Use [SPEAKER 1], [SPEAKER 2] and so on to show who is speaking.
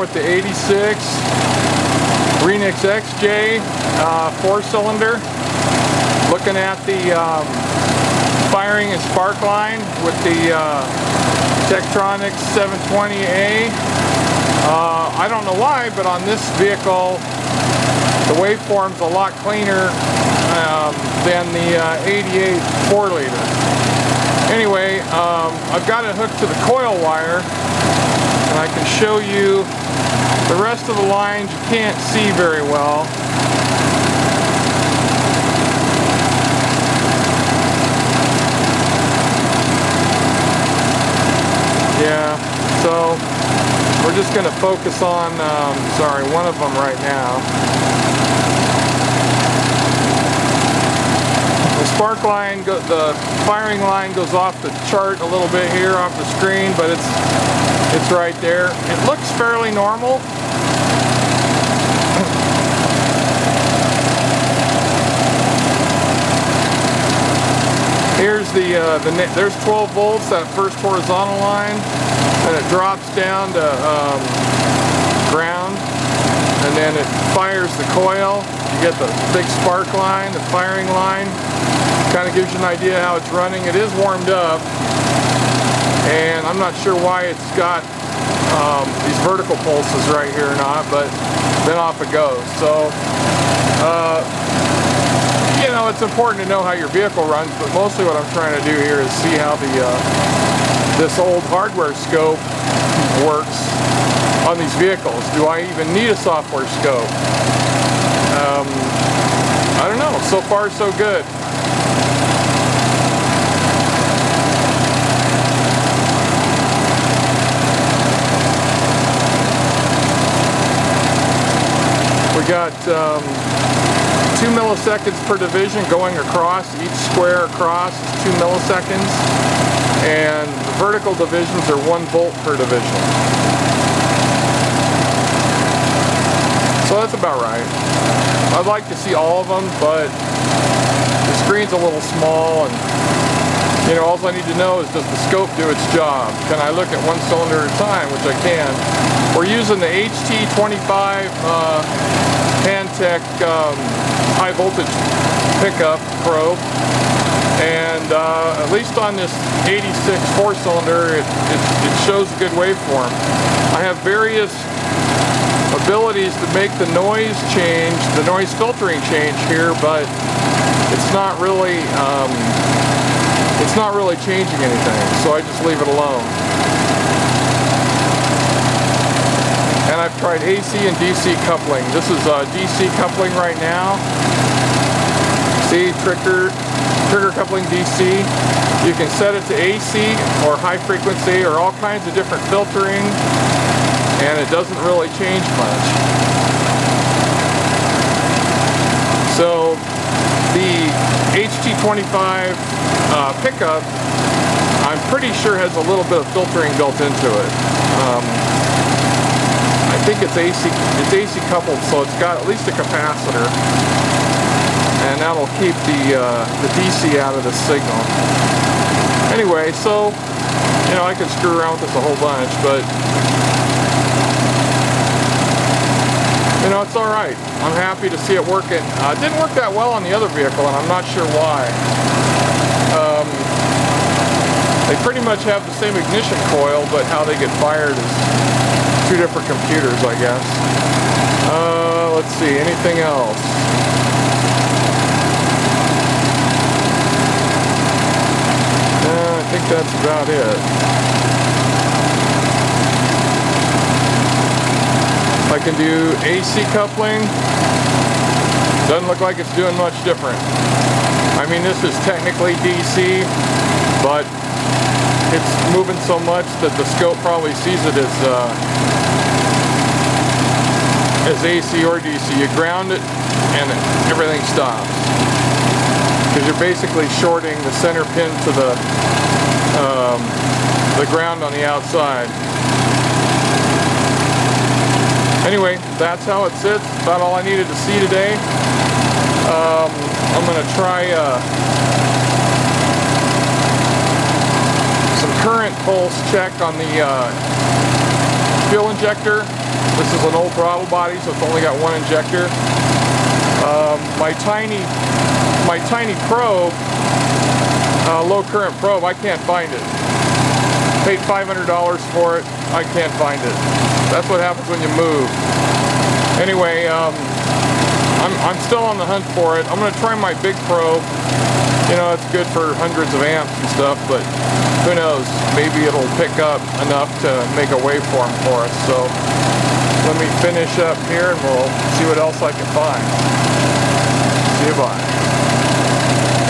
[SPEAKER 1] with the 86 Renix XJ 4-cylinder. Looking at the firing and spark line with the Tektronix THS720A. I don't know why, but on this vehicle the waveform's a lot cleaner than the 88 4-liter. Anyway, I've got it hooked to the coil wire, and I can show you the rest of the lines. You can't see very well. Yeah, so we're just going to focus on, one of them right now. The spark line, the firing line goes off the chart a little bit here off the screen, but it's right there. It looks fairly normal. Here's there's 12 volts, that first horizontal line, and it drops down to ground, and then it fires the coil. You get the big spark line, the firing line. Kind of gives you an idea how it's running. It is warmed up, and I'm not sure why it's got these vertical pulses right here or not, but then off it goes. So you know, it's important to know how your vehicle runs, but mostly what I'm trying to do here is see how this old hardware scope works on these vehicles. Do I even need a software scope? I don't know. So far, so good. We got 2 milliseconds per division going across. Each square across is 2 milliseconds, and the vertical divisions are 1 volt per division. So that's about right. I'd like to see all of them, but the screen's a little small, and you know, all I need to know is, does the scope do its job? Can I look at one cylinder at a time, which I can. We're using the HT25 Pantech high voltage pickup probe, and at least on this 86 4-cylinder it shows a good waveform. I have various abilities to make the noise change, the noise filtering change here, but it's not really changing anything, so I just leave it alone. And I've tried AC and DC coupling. This is DC coupling right now. See, trigger coupling DC. You can set it to AC or high frequency or all kinds of different filtering, and it doesn't really change much. So the HT25 pickup, I'm pretty sure has a little bit of filtering built into it. I think it's AC coupled, so it's got at least a capacitor, and that'll keep the DC out of the signal. Anyway, so you know, I could screw around with this a whole bunch, but you know, it's all right. I'm happy to see it working. It didn't work that well on the other vehicle, and I'm not sure why. They pretty much have the same ignition coil, but how they get fired is 2 different computers, I guess. Let's see, anything else? I think that's about it. I can do AC coupling. Doesn't look like it's doing much different. I mean, this is technically DC, but it's moving so much that the scope probably sees it as AC or DC. You ground it and everything stops, because you're basically shorting the center pin to the ground on the outside. Anyway, that's how it sits. About all I needed to see today. I'm going to try some current pulse check on the fuel injector. This is an old throttle body, so it's only got one injector. My tiny probe, low current probe, I can't find it. Paid $500 for it, I can't find it. That's what happens when you move. Anyway, I'm still on the hunt for it. I'm going to try my big probe. You know, it's good for hundreds of amps and stuff, but who knows? Maybe it'll pick up enough to make a waveform for us. So let me finish up here and we'll see what else I can find. See you, bye.